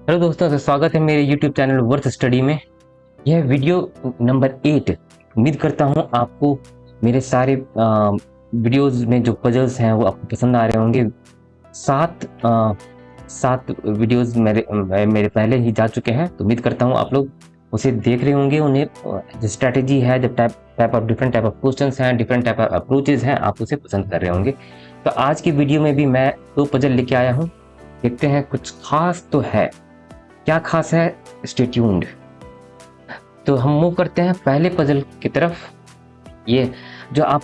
Hello दोस्तों, तो स्वागत है मेरे YouTube चैनल वर्थ स्टडी में। यह वीडियो नंबर 8। उम्मीद करता हूँ आपको मेरे सारे वीडियोस में जो पजल्स हैं वो आपको पसंद आ रहे होंगे। सात वीडियोस मेरे पहले ही जा चुके हैं, तो उम्मीद करता हूँ आप लोग उसे देख रहे होंगे। उन्हें जो स्ट्रैटेजी है, जो डिफरेंट टाइप ऑफ क्वेश्चंस हैं, डिफरेंट टाइप ऑफ अप्रोचेज हैं, आप उसे पसंद कर रहे होंगे। तो आज की वीडियो में भी मैं 2 पजल लेके आया हूँ। देखते हैं कुछ खास तो है। क्या खास है, स्टे ट्यून्ड। तो हम मूव करते हैं पहले पजल की तरफ। ये जो आप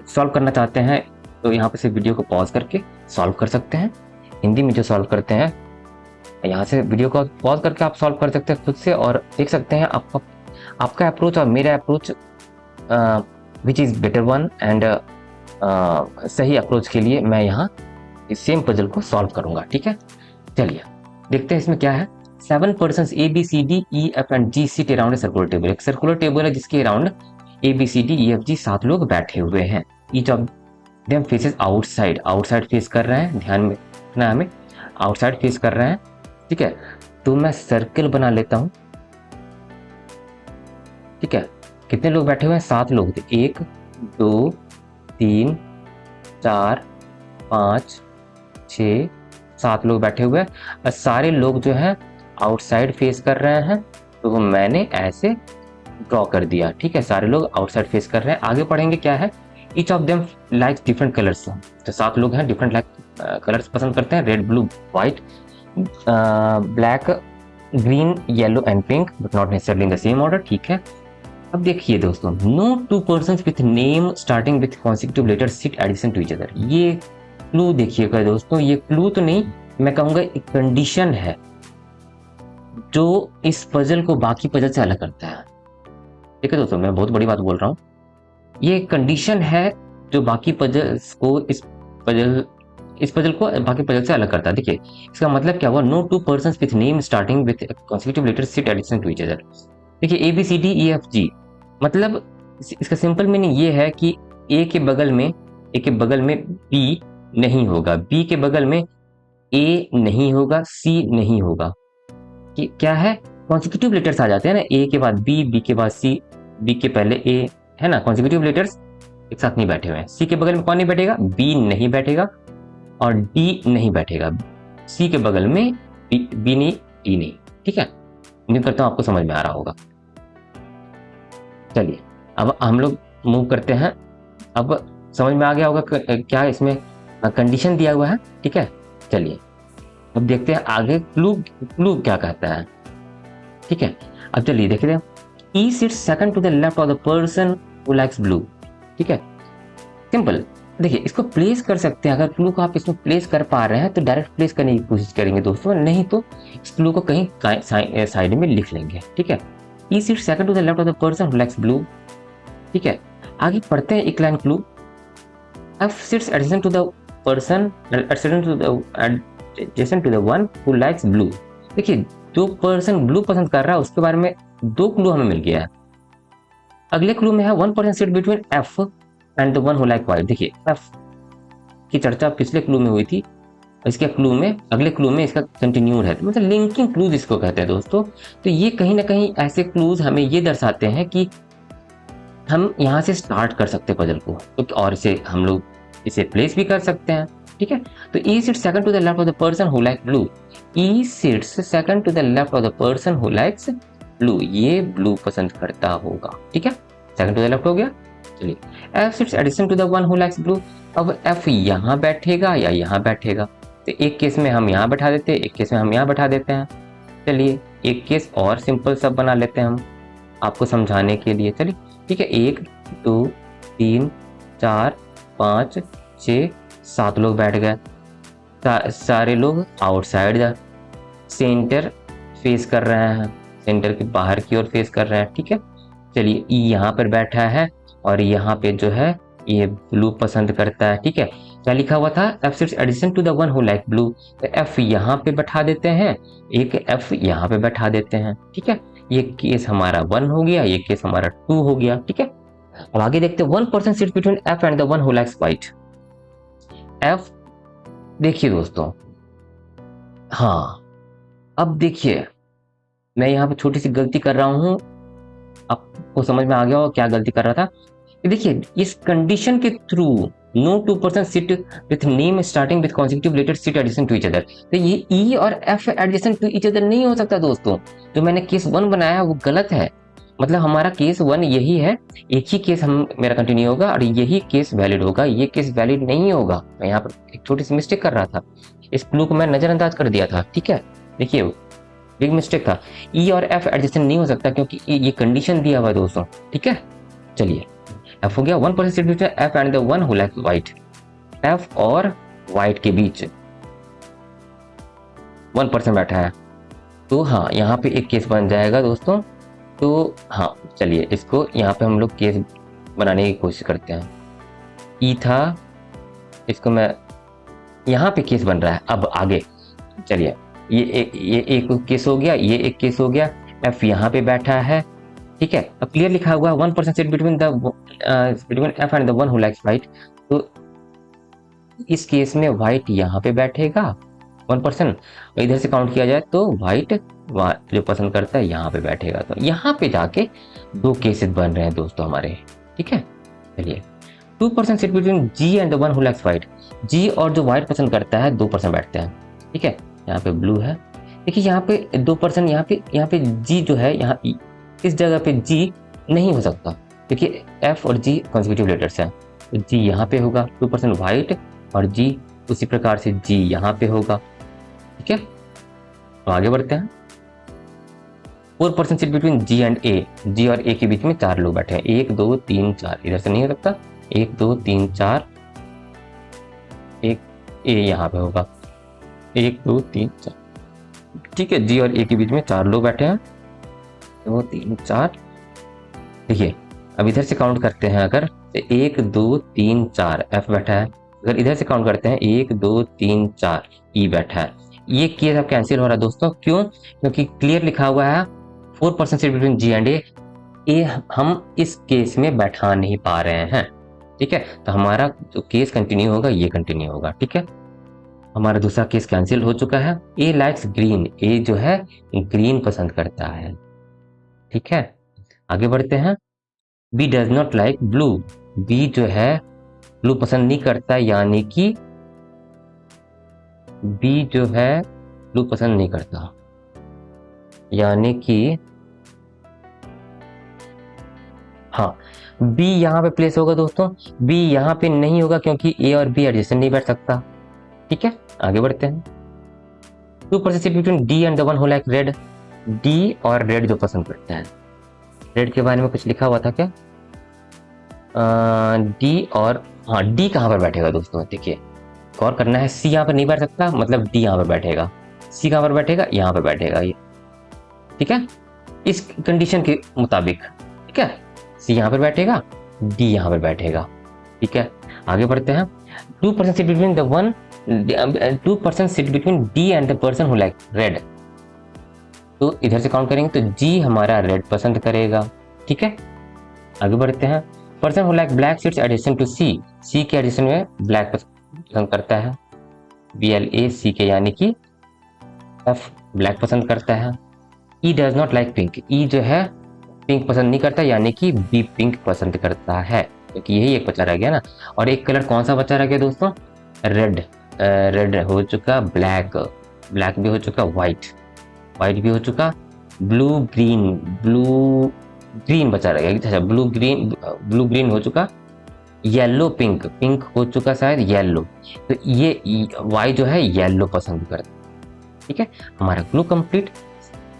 सॉल्व करना चाहते हैं, तो यहाँ पे से वीडियो को पॉज करके सॉल्व कर सकते हैं। हिंदी में जो सॉल्व करते हैं, यहाँ से वीडियो को पॉज करके आप सॉल्व कर सकते हैं खुद से, और देख सकते हैं आपका अप्रोच और मेरा approach which is better one. And सही अप्रोच के लिए मैं यहाँ इस सेम पजल को सॉल्व करूंगा। ठीक है, चलिए देखते हैं इसमें क्या है। 7 persons A B C D E F and G sit around a circular table. एक सर्कुलर टेबल है जिसके around A B C D E F G 7 लोग बैठे हुए हैं। Each of them faces outside. Outside face कर रहे हैं, ध्यान में रखना हमें, आउटसाइड फेस कर रहे हैं। ठीक है, तो मैं सर्कल बना लेता हूं। ठीक है, कितने लोग बैठे हुए हैं? 7 लोग थे। 1 2 3 4 5 6 7 लोग बैठे हुए हैं। सारे लोग जो है आउटसाइड फेस कर रहे हैं, तो मैंने ऐसे ड्रॉ कर दिया। ठीक है, सारे लोग आउटसाइड फेस कर रहे हैं। आगे पढ़ेंगे क्या है। Each of them likes different colours. तो 7 लोग हैं, डिफरेंट कलर्स पसंद करते हैं। Red, blue, white, black, green, yellow and pink, but not necessarily in the same order. ठीक है, अब देखिए दोस्तों, no 2 persons with name starting with consecutive letter sit adjacent to each other. ये क्लू देखिएगा दोस्तों, ये क्लू तो नहीं, मैं कहूंगा एक कंडीशन है जो इस पजल को बाकी पजल से अलग करता है। ठीक है दोस्तों, मैं बहुत बड़ी बात बोल रहा हूँ। ये कंडीशन है जो बाकी पजल्स को इस पजल को बाकी पजल से अलग करता है। देखिए इसका मतलब क्या हुआ। No 2 persons with name starting with consecutive letter sit adjacent to each other. देखिए A B C D E F G, मतलब इसका सिंपल मीनिंग ये है कि ए के बगल में बी नहीं होगा, बी के बगल में ए नहीं होगा, सी नहीं होगा। कि क्या है, कॉन्सिक्यूटिव लेटर्स आ जाते हैं ना, ए के बाद बी, बी के बाद सी, बी के पहले ए, है ना। कॉन्सिक्यूटिव लेटर्स एक साथ नहीं बैठे हुए हैं। सी के बगल में कौन नहीं बैठेगा? बी नहीं बैठेगा, और डी नहीं बैठेगा। सी के बगल में बी नहीं, डी नहीं। ठीक है, उम्मीद करता हूं आपको समझ में आ रहा होगा। चलिए अब हम लोग मूव करते हैं। अब समझ में आ गया होगा क्या इसमें कंडीशन दिया हुआ है। ठीक है, चलिए अब देखते हैं आगे क्लू क्या कहता है। ठीक है, अब चलिए देखते हैं। E sits second to the left of the person who likes blue. ठीक है, सिंपल। देखिए इसको प्लेस कर सकते हैं। अगर क्लू को आप इसमें प्लेस कर पा रहे हैं तो डायरेक्ट प्लेस करने की कोशिश करेंगे दोस्तों, नहीं तो इस क्लू को कहीं साइड में लिख लेंगे। ठीक है, E sits second to the left of the person who likes blue. ठीक है, आगे पढ़ते हैं एक line clue. F sits adjacent to the person adjacent to the one who likes blue. देखिए जो पर्सन ब्लू पसंद कर रहा है उसके बारे में 2 क्लू हमें मिल गया है। अगले क्लू में है 1 person sit between F and the one who like white. देखिए एफ की चर्चा पिछले क्लू में हुई थी, इसके क्लू में, अगले क्लू में इसका कंटिन्यूर है, तो मतलब लिंकिंग क्लूज इसको कहते हैं दोस्तों। तो ये कहीं ना कहीं ऐसे क्लूज हमें ये दर्शाते हैं कि हम यहाँ से स्टार्ट कर सकते हैं पजल को, तो और इसे हम लोग इसे प्लेस भी कर सकते हैं। ठीक है, तो E sits second to the left of the person who like blue. E sits second to the left of the person who likes blue, ये ब्लू पसंद करता होगा। ठीक है, सेकंड टू द लेफ्ट हो गया। चलिए F sits adjacent to the one who likes blue. अब एफ यहाँ बैठेगा या यहाँ बैठेगा, तो एक केस में हम यहाँ बैठा देते हैं, एक केस में हम यहाँ बैठा देते हैं। चलिए एक केस और सिंपल सा बना लेते हैं हम आपको समझाने के लिए। चलिए ठीक है, 1 2 3 4 5 6 7 लोग बैठ गए। सारे लोग आउटसाइड सेंटर फेस कर रहे हैं, सेंटर के बाहर की ओर फेस कर रहे हैं। ठीक है, चलिए ई यहाँ पर बैठा है और यहाँ पे जो है ये ब्लू पसंद करता है। ठीक है, क्या लिखा हुआ था? F sits adjacent to the one who like blue. तो एफ यहाँ पे बैठा देते हैं, एक एफ यहाँ पे बैठा देते हैं। ठीक है, ये केस हमारा 1 हो गया, ये केस हमारा 2 हो गया। ठीक है, अब आगे देखते हैं। 1 person sits between F and the one who likes white. F, देखिए दोस्तों हाँ, अब देखिए मैं यहाँ पे छोटी सी गलती कर रहा हूँ, आपको समझ में आ गया हो क्या गलती कर रहा था। देखिए इस कंडीशन के through no two person sit with name starting with consecutive letter sit adjacent to each other, तो ये ई और F adjacent to each other नहीं हो सकता दोस्तों। जो मैंने केस 1 बनाया वो गलत है, मतलब हमारा केस 1 यही है, एक ही केस हम मेरा कंटिन्यू होगा और यही केस वैलिड होगा, ये केस वैलिड नहीं होगा। मैं यहाँ पर एक छोटी सी मिस्टेक कर रहा था, इस क्लू को मैं नजरअंदाज कर दिया था। ठीक है, देखिए बिग मिस्टेक था। ई और एफ एडजेसेंट नहीं हो सकता क्योंकि ये कंडीशन दिया हुआ है दोस्तों। ठीक है, चलिए एफ हो गया, 1% seat between F and the one who likes white, F और व्हाइट के बीच 1% बैठा है, तो हाँ यहाँ पे एक केस बन जाएगा दोस्तों। तो हाँ चलिए इसको यहाँ पे हम लोग केस बनाने की कोशिश करते हैं। ई था, इसको मैं यहाँ पे केस बन रहा है। अब आगे चलिए, ये एक केस हो गया, ये एक केस हो गया, एफ यहाँ पे बैठा है। ठीक है, अब क्लियर लिखा हुआ है 1% seat between F and the one who likes white, तो इस केस में व्हाइट यहाँ पे बैठेगा 1%, इधर से काउंट किया जाए तो व्हाइट जो पसंद करता है यहाँ पे बैठेगा, तो यहाँ पे जाके 2 केसेस बन रहे हैं दोस्तों हमारे। ठीक है, चलिए 2% seat between G and the one who likes white, G और जो व्हाइट पसंद करता है 2% बैठते हैं। ठीक है, यहाँ पे ब्लू है, देखिए यहाँ पे 2%, यहाँ पे जी जो है, यहाँ इस जगह पे जी नहीं हो सकता क्योंकि एफ और जी कॉन्सेक्यूटिव लेटर्स हैं, तो जी यहाँ पे होगा 2% व्हाइट और जी उसी प्रकार से जी यहाँ पे होगा। ठीक है, तो आगे बढ़ते हैं। 4% सीट बिटवीन जी एंड ए, जी और ए के बीच में 4 लोग बैठे हैं, 1 2 3 4, इधर से नहीं हो सकता, 1 2 3 4, एक ए यहाँ पे होगा, 1 2 3 4। ठीक है, जी और ए के बीच में 4 लोग बैठे हैं, 2 3 4। देखिए अब इधर से काउंट करते हैं, अगर 1 2 3 4 एफ बैठा है, अगर इधर से काउंट करते हैं 1 2 3 4 ई बैठा है, ये केस अब कैंसिल हो रहा है दोस्तों। क्यों? क्योंकि क्लियर लिखा हुआ है 4% सीट बिटवीन जी एंड ए हम इस केस में बैठा नहीं पा रहे हैं। ठीक है, तो हमारा जो केस कंटिन्यू होगा ये कंटिन्यू होगा। ठीक है, हमारा दूसरा केस कैंसिल हो चुका है। ए लाइक्स ग्रीन, ए जो है ग्रीन पसंद करता है। ठीक है, आगे बढ़ते हैं। B does not like blue, B जो है ब्लू पसंद नहीं करता, यानी कि बी जो है ब्लू पसंद नहीं करता, यानी कि हाँ बी यहाँ पे प्लेस होगा दोस्तों। बी यहाँ पे नहीं होगा क्योंकि ए और बी एडजेसेंट नहीं बैठ सकता। ठीक है, आगे बढ़ते हैं। 2% seat between D and the one who like red, D और रेड जो पसंद करते हैं। रेड के बारे में कुछ लिखा हुआ था क्या? डी और हाँ, डी कहाँ पर बैठेगा दोस्तों? देखिए गौर करना है, सी यहाँ पर नहीं बैठ सकता, मतलब डी यहाँ पर बैठेगा। सी कहाँ पर बैठेगा? यहाँ पर बैठेगा ये। ठीक है, इस कंडीशन के मुताबिक। ठीक है, सी यहाँ पर बैठेगा, डी यहाँ पर बैठेगा। ठीक है, आगे बढ़ते हैं। 2% seat between the one 2% seat between D and the person who like red, तो इधर से काउंट करेंगे तो जी हमारा रेड पसंद करेगा। ठीक है, आगे बढ़ते हैं। Person who like black seats adjacent to C, C के एडिशन में ब्लैक पसंद करता है, BLAC के, यानी कि एफ ब्लैक पसंद करता है। ई डज नॉट लाइक पिंक, ई जो है पिंक पसंद नहीं करता, यानी कि बी पिंक पसंद करता है, क्योंकि यही एक बचा रह गया ना। और एक कलर कौन सा बचा रह गया दोस्तों? रेड, रेड हो चुका, ब्लैक, ब्लैक भी हो चुका, व्हाइट, व्हाइट भी हो चुका, ब्लू ग्रीन, ब्लू ग्रीन बचा रह गया। अच्छा, ब्लू ग्रीन हो चुका, येलो पिंक, पिंक हो चुका शायद, येलो, तो ये वाई जो है येलो पसंद करता है। ठीक है, हमारा क्लू कंप्लीट,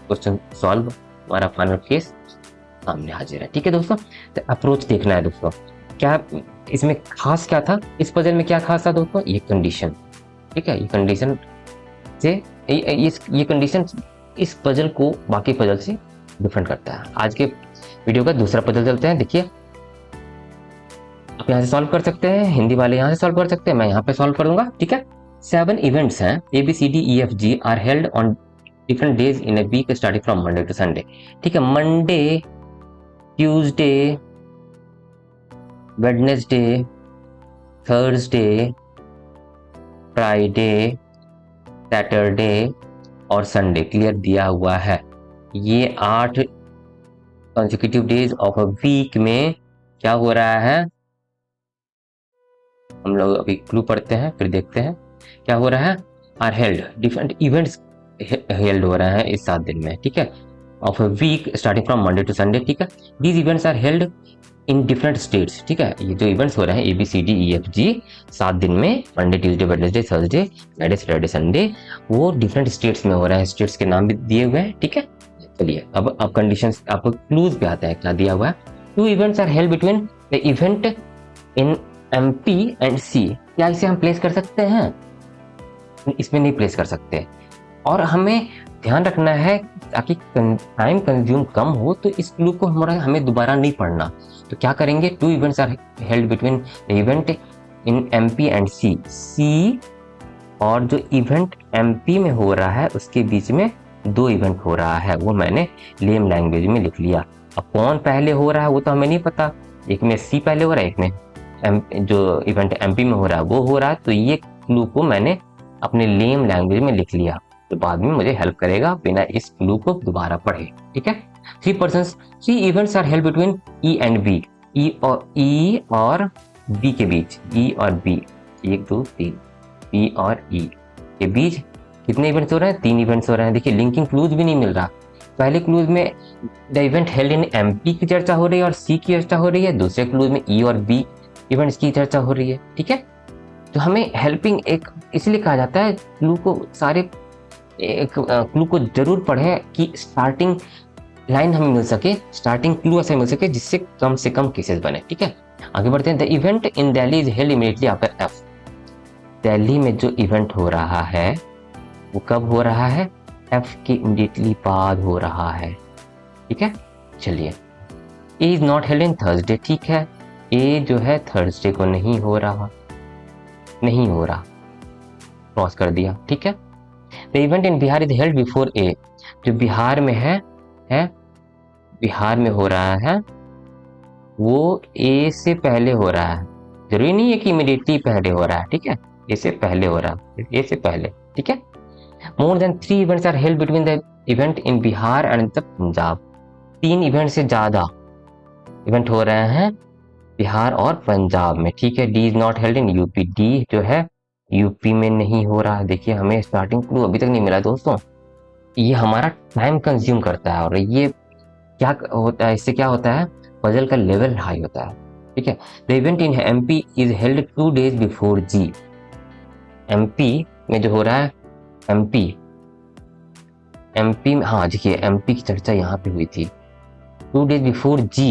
क्वेश्चन सॉल्व, हमारा फाइनल केस सामने हाजिर है। ठीक है दोस्तों, तो अप्रोच देखना है दोस्तों, क्या इसमें खास क्या था, इस पजल में क्या खास था दोस्तों? ये कंडीशन। ठीक है, ये कंडीशन से ये कंडीशन इस पजल को बाकी पजल से डिफरेंट करता है। आज के वीडियो का दूसरा पजल चलते हैं। देखिए आप यहाँ से सॉल्व कर सकते हैं, हिंदी वाले यहाँ से सॉल्व कर सकते हैं, मैं यहाँ पे सॉल्व करूंगा। ठीक है, 7 इवेंट्स हैं, ABCDEFG are held on different days in a week starting from Monday to Sunday. ठीक है, Monday, Tuesday, Wednesday, Thursday, Friday, Saturday और संडे क्लियर दिया हुआ है। ये 8 consecutive days of a week में क्या हो रहा है, हम लोग अभी क्लू पढ़ते हैं फिर देखते हैं क्या हो रहा है। Are held, different events held हो रहे हैं इस 7 दिन में, ठीक है, of a week starting from Monday to Sunday, ठीक है। These events are held in different states, ठीक है। ये जो इवेंट्स हो रहे हैं ABCDEFG 7 दिन में, Monday Tuesday Wednesday Thursday Friday Saturday Sunday, वो डिफरेंट स्टेट्स में हो रहे हैं। स्टेट्स के नाम भी दिए हुए हैं, ठीक है। चलिए अब कंडीशंस, आपको क्लूज पे आते हैं क्या दिया हुआ है। 2 events are held between the event in MP and C, क्या इसे हम प्लेस कर सकते हैं? इसमें नहीं प्लेस कर सकते। और हमें ध्यान रखना है ताकि टाइम कंज्यूम कम हो, तो इस क्लू को हमें दोबारा नहीं पढ़ना। तो क्या करेंगे, 2 events are held between the event in MP and C और जो इवेंट MP में हो रहा है उसके बीच में 2 इवेंट हो रहा है, वो मैंने लेम लैंग्वेज में लिख लिया। अब कौन पहले हो रहा है वो तो हमें नहीं पता, एक में C पहले हो रहा है, एक में जो इवेंट MP में हो रहा है वो हो रहा है। तो ये क्लू को मैंने अपने लेम लैंग्वेज में लिख लिया, तो बाद में मुझे हेल्प करेगा बिना इस क्लू को दोबारा पढ़े, ठीक है। 3 events are held between E and B, E और B के बीच, E और B, 1 2 3, B और E के बीच कितने इवेंट्स हो रहे हैं? 3 इवेंट्स हो रहे हैं। देखिए लिंकिंग क्लूज भी नहीं मिल रहा। पहले क्लूज में the event held in MP की चर्चा हो रही है और C की चर्चा हो रही है, दूसरे क्लूज में E और B इवेंट्स की चर्चा हो रही है, ठीक है। तो हमें हेल्पिंग एक इसलिए कहा जाता है, क्लू को सारे क्लू को जरूर पढ़े कि स्टार्टिंग लाइन हमें मिल सके, स्टार्टिंग क्लू ऐसा मिल सके जिससे कम से कम केसेस बने, ठीक है। आगे बढ़ते हैं। The event in Delhi is held immediately after F, Delhi में जो इवेंट हो रहा है वो कब हो रहा है? F के इमीडिएटली बाद हो रहा है, ठीक है। चलिए, A is not held in Thursday, ठीक है, ए जो है थर्सडे को नहीं हो रहा, क्रॉस कर दिया, ठीक है। The event in Bihar is held before A, जो बिहार में है बिहार में हो रहा है वो ए से पहले हो रहा है, जरूरी नहीं है कि इमीडिएटली पहले हो रहा है, ठीक है, ए से पहले हो रहा है, ए से पहले, ठीक है। More than 3 events are held between the event in Bihar and the Punjab, 3 event से ज्यादा इवेंट हो रहे हैं बिहार और पंजाब में, ठीक है। D is not held in UP, D जो है यूपी में नहीं हो रहा है। देखिए हमें स्टार्टिंग क्लू अभी तक नहीं मिला दोस्तों, ये हमारा टाइम कंज्यूम करता है और ये क्या होता है, इससे क्या होता है, पजल का लेवल हाई होता है, ठीक है। The event in MP is held 2 days before G, MP में जो हो रहा है MP में, हाँ देखिए MP की चर्चा यहाँ पे हुई थी 2 days before G,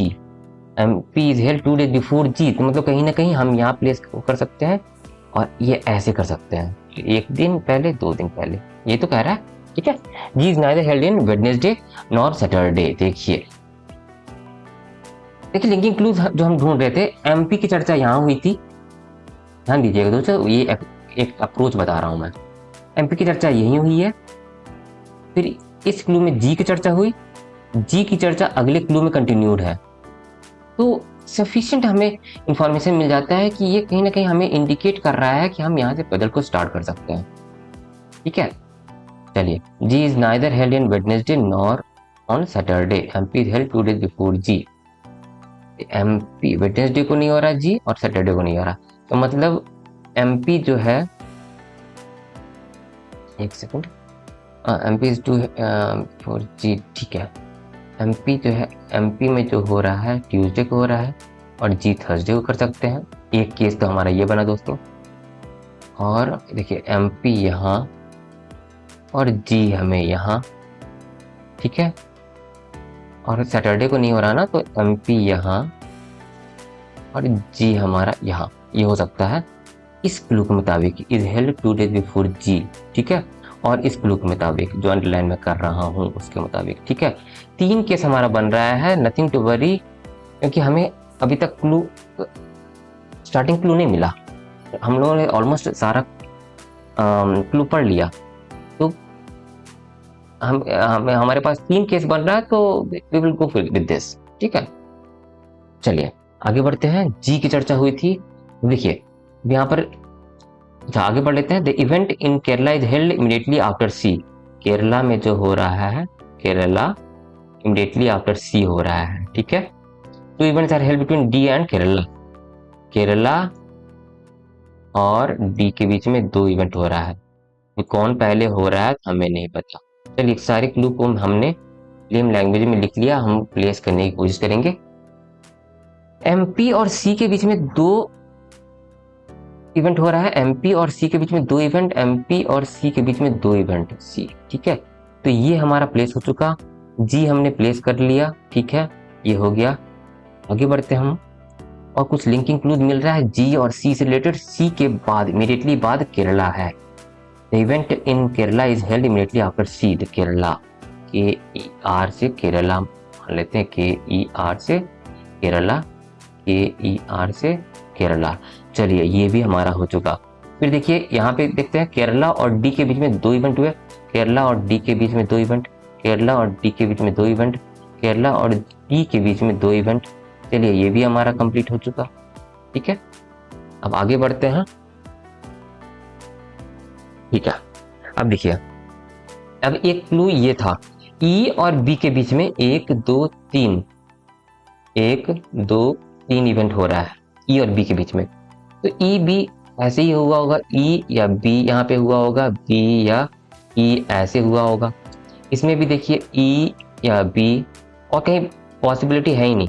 MP is held 2 days before G, तो मतलब कहीं ना कहीं हम यहाँ प्लेस कर सकते हैं और ये ऐसे कर सकते हैं, 1 दिन पहले 2 दिन पहले, ये तो कह रहा है, ठीक है। G is neither held in Wednesday nor Saturday. देखिए लिंकिंग क्लूज जो हम ढूंढ रहे थे, MP की चर्चा यहाँ हुई थी, ध्यान दीजिएगा दोस्तों, ये एक अप्रोच बता रहा हूं मैं। MP की चर्चा यही हुई है, फिर इस क्लू में G की चर्चा हुई, G की चर्चा अगले क्लू में कंटिन्यूड है, तो सफिशिएंट हमें इंफॉर्मेशन मिल जाता है कि ये कहीं ना कहीं हमें इंडिकेट कर रहा है कि हम यहाँ से पजल को स्टार्ट कर सकते हैं, ठीक है। चलिए, G is neither held in Wednesday nor on Saturday, MP is held 2 days before G, MP Wednesday को नहीं हो रहा G और सैटरडे को नहीं हो रहा, तो मतलब MP जो है, एक second, MP is 2 for G, ठीक है। MP जो है, MP में जो हो रहा है ट्यूसडे को हो रहा है और G थर्सडे को कर सकते हैं, एक केस तो हमारा ये बना दोस्तों। और देखिए MP यहाँ और G हमें यहाँ, ठीक है, और सैटरडे को नहीं हो रहा ना, तो MP यहाँ और G हमारा यहाँ, ये हो सकता है इस क्लू के मुताबिक, is held 2 days before G, ठीक है, और इस क्लू के मुताबिक जो अंडरलाइन में कर रहा हूँ उसके मुताबिक, ठीक है। 3 केस हमारा बन रहा है, नथिंग टू वरी, क्योंकि हमें अभी तक स्टार्टिंग क्लू नहीं मिला, हम लोगों ने ऑलमोस्ट सारा क्लू पढ़ लिया, तो हमारे पास 3 केस बन रहा है, तो we will go with this, ठीक है। चलिए आगे बढ़ते हैं। G की चर्चा हुई थी, देखिए यहाँ पर अच्छा आगे बढ़ लेते हैं। The event in Kerala is held immediately after C. Kerala में जो हो रहा है, केरला इमीडिएटली आफ्टर सी हो रहा है, ठीक है। Two events are held between D and Kerala. Kerala और डी के बीच में 2 इवेंट हो रहा है। ये कौन पहले हो रहा है हमें नहीं पता। चलिए सारे क्लू को हमने लेम लैंग्वेज में लिख लिया, हम प्लेस करने की कोशिश करेंगे। एमपी और सी के बीच में 2 इवेंट हो रहा है। एमपी और सी के बीच में 2 इवेंट, एमपी और सी के बीच में 2 इवेंट सी, ठीक है। तो ये हमारा प्लेस हो चुका। जी हमने प्लेस कर लिया, ठीक है, ये हो गया। आगे बढ़ते हम, और कुछ लिंकिंग क्लूज मिल रहा है जी और सी से रिलेटेड। सी के बाद इमीडिएटली बाद केरला है। The event in Kerala is held immediately after C. The Kerala, K E are से केरला मान लेते हैं, के ई आर से केरला, के ई आर से केरला। चलिए ये भी हमारा हो चुका। फिर देखिए यहाँ पे देखते हैं केरला और डी के बीच में 2 इवेंट हुए। केरला और डी के बीच में 2 इवेंट, केरला और डी के बीच में 2 इवेंट, केरला और डी के बीच में 2 इवेंट। चलिए ये भी हमारा कंप्लीट हो चुका, ठीक है। अब आगे बढ़ते हैं, ठीक है। अब देखिए, अब एक क्लू ये था, ई और बी के बीच में 1 2 3 1 2 3 इवेंट हो रहा है ई और बी के बीच में। तो ई बी ऐसे ही हुआ होगा, ई या बी यहाँ पे हुआ होगा, बी या ई ऐसे हुआ होगा। इसमें भी देखिए ई या बी, और कहीं पॉसिबिलिटी है ही नहीं,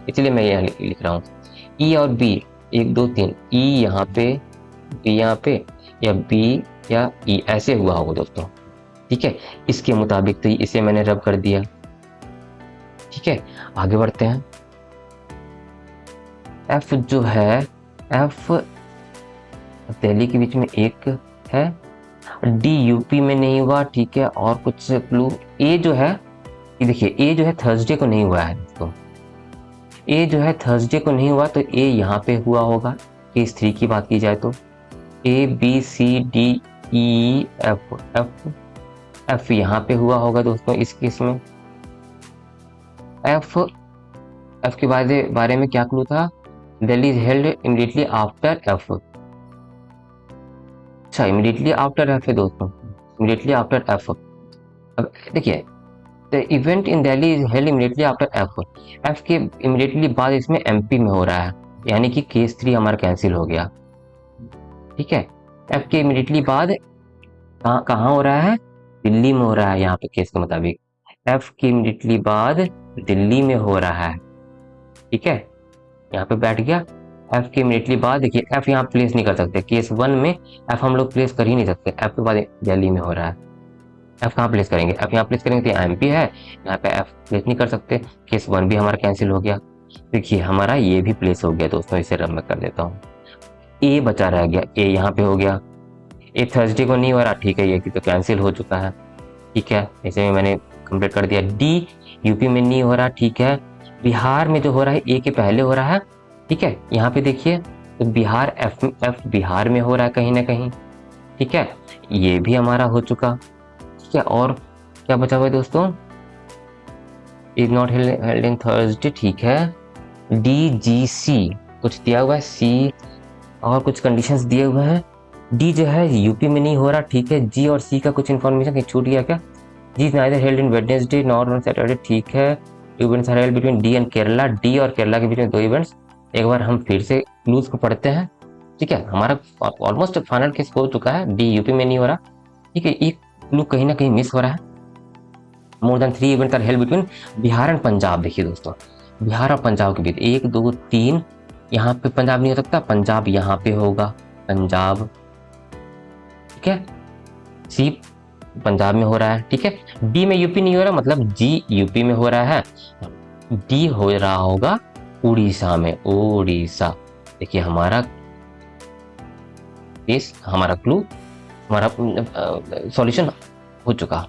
इसलिए मैं यहाँ लिख रहा हूँ ई और बी 1 2 3, ई यहाँ पे, बी यहाँ पे, या बी या ई ऐसे हुआ होगा दोस्तों, ठीक है। इसके मुताबिक तो इसे मैंने रब कर दिया, ठीक है। आगे बढ़ते हैं। एफ जो है, एफ दिल्ली के बीच में 1 है, डी यूपी में नहीं हुआ, ठीक है। और कुछ क्लू, ए जो है, ये देखिए ए जो है थर्सडे को नहीं हुआ है दोस्तों। ए जो है थर्सडे को नहीं हुआ, तो ए यहाँ पे हुआ होगा। केस 3 की बात की जाए तो A B C D E F, F यहाँ पे हुआ होगा दोस्तों इस केस में। एफ के बारे में क्या क्लू था, Delhi is held immediately after F. अच्छा इमीडिएटली आफ्टर एफ है दोस्तों, इमीडिएटली आफ्टर एफ। अब देखिए, the event in Delhi is held immediately after F. F के इमीडिएटली बाद इसमें एमपी में हो रहा है, यानी कि केस 3 हमारा कैंसिल हो गया, ठीक है। एफ के इमीडिएटली बाद कहाँ हो रहा है, दिल्ली में हो रहा है यहाँ पे केस के मुताबिक। एफ के इमीडिएटली बाद दिल्ली में हो रहा है, ठीक है, यहाँ पे बैठ गया। एफ के इमीडिएटली बाद देखिए, एफ यहाँ प्लेस नहीं कर सकते, केस 1 में एफ हम लोग प्लेस कर ही नहीं सकते। एफ के बाद दिल्ली में हो रहा है, एफ कहाँ प्लेस करेंगे, एफ यहाँ प्लेस करेंगे तो एमपी है, यहाँ पे एफ प्लेस नहीं कर सकते। केस 1 भी हमारा कैंसिल हो गया। देखिए हमारा ये भी प्लेस हो गया दोस्तों, इसे रब मैं कर देता हूँ। ए बचा रह गया, ए यहाँ पे हो गया। ए थर्सडे को नहीं हो रहा, ठीक है, ये तो कैंसिल हो चुका है, ठीक है, इसे भी मैंने कंप्लीट कर दिया। डी यूपी में नहीं हो रहा, ठीक है। बिहार में जो हो रहा है ए के पहले हो रहा है, ठीक है। यहाँ पे देखिए तो बिहार, एफ बिहार में हो रहा है कहीं ना कहीं, ठीक है, ये भी हमारा हो चुका, ठीक है। और क्या बचा हुआ है दोस्तों, is not held in Thursday, ठीक है। डी जी सी कुछ दिया हुआ है, सी और कुछ कंडीशंस दिए हुए हैं। डी जो है यूपी में नहीं हो रहा, ठीक है। जी और सी का कुछ इन्फॉर्मेशन कहीं छूट गया क्या, G is neither held in Wednesday nor on Saturday, ठीक है। Events are held between D and Kerala, D और केरला के बीच में 2 इवेंट्स। एक बार हम फिर से क्लूज को पढ़ते हैं, ठीक है। हमारा ऑलमोस्ट फाइनल केस हो चुका है, डी यूपी में नहीं हो रहा, ठीक है। एक क्लू कहीं ना कहीं मिस हो रहा है। More than 3 events are held between Bihar and Punjab. देखिए दोस्तों, बिहार और पंजाब के बीच 1 2 3, यहाँ पे पंजाब नहीं हो सकता, पंजाब यहाँ पे होगा, पंजाब, ठीक है। सी पंजाब में हो रहा है, ठीक है। डी में यूपी नहीं हो रहा, मतलब जी यूपी में हो रहा है। डी हो रहा होगा उड़ीसा में, उड़ीसा। देखिए हमारा केस, हमारा क्लू, हमारा सॉल्यूशन हो चुका।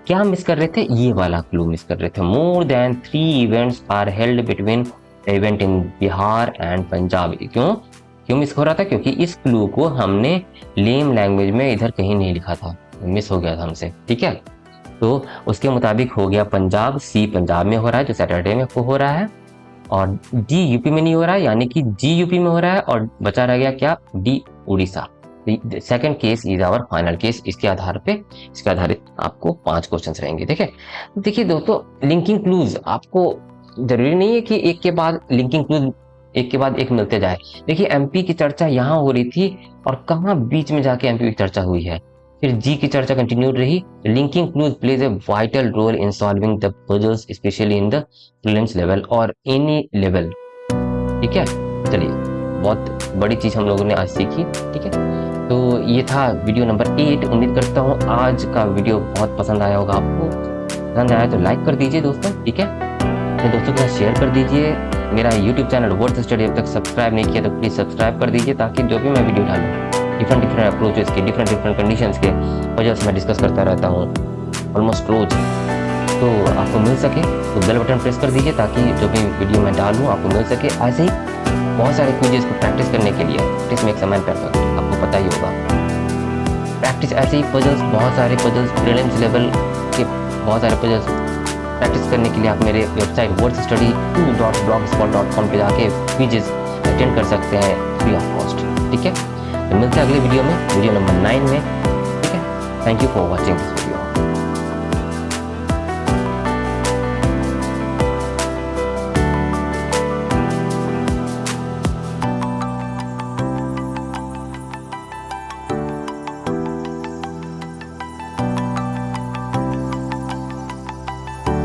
क्या हम मिस कर रहे थे, ये वाला क्लू मिस कर रहे थे। More than 3 events are held between event in Bihar and Punjab. क्यों मिस हो रहा था, क्योंकि इस क्लू को हमने लेम लैंग्वेज में इधर कहीं नहीं लिखा था, मिस हो गया था हमसे, ठीक है। तो उसके मुताबिक हो गया पंजाब, सी पंजाब में हो रहा है जो सैटरडे में हो रहा है, और डी यूपी में नहीं हो रहा है, यानी कि जी यूपी में हो रहा है, और बचा रह गया क्या, D Orissa, second case is our final case. इसके आधारित आपको 5 क्वेश्चन रहेंगे। देखिए दोस्तों, लिंकिंग क्लूज आपको जरूरी नहीं है कि एक के बाद लिंकिंग क्लूज एक के बाद एक मिलते जाए। देखिए एमपी की चर्चा यहाँ हो रही थी और कहाँ बीच में जाके एमपी की चर्चा हुई है। फिर जी की चर्चा कंटिन्यूड रही। Linking clues plays a vital role in solving the puzzles specially in the prelims level और एनी लेवल। ठीक है, चलिए बहुत बड़ी चीज हम लोगों ने आज सीखी। ठीक है, तो ये था वीडियो नंबर 8। उम्मीद करता हूँ आज का वीडियो बहुत पसंद आया होगा आपको। पसंद आया तो लाइक कर दीजिए दोस्तों। ठीक है, अपने दोस्तों के साथ शेयर कर दीजिए। मेरा यूट्यूब चैनल वर्थ स्टडी अब तक सब्सक्राइब नहीं किया तो प्लीज सब्सक्राइब कर दीजिए, ताकि जो भी मैं वीडियो डालूँ डिफरेंट अप्रोचेस के, डिफरेंट कंडीशंस के पजल्स मैं डिस्कस करता रहता हूँ ऑलमोस्ट रोज, तो आपको मिल सके। तो बेल बटन प्रेस कर दीजिए ताकि जो भी वीडियो मैं डालूँ आपको मिल सके। ऐसे ही बहुत सारे क्विज़ेस को प्रैक्टिस करने के लिए practice makes a man perfect, आपको पता ही होगा। प्रैक्टिस ऐसे ही पजल्स, बहुत सारे पजल्स प्रीलिम्स लेवल के बहुत सारे पजल्स प्रैक्टिस करने के लिए आप मेरे वेबसाइट worth2.blogspot.com पे जाके क्विज़ेस अटेंड कर सकते हैं फ्री ऑफ कॉस्ट। ठीक है, तो मिलते हैं अगले वीडियो में, वीडियो नंबर 9 में। ठीक है, थैंक यू फॉर वॉचिंग।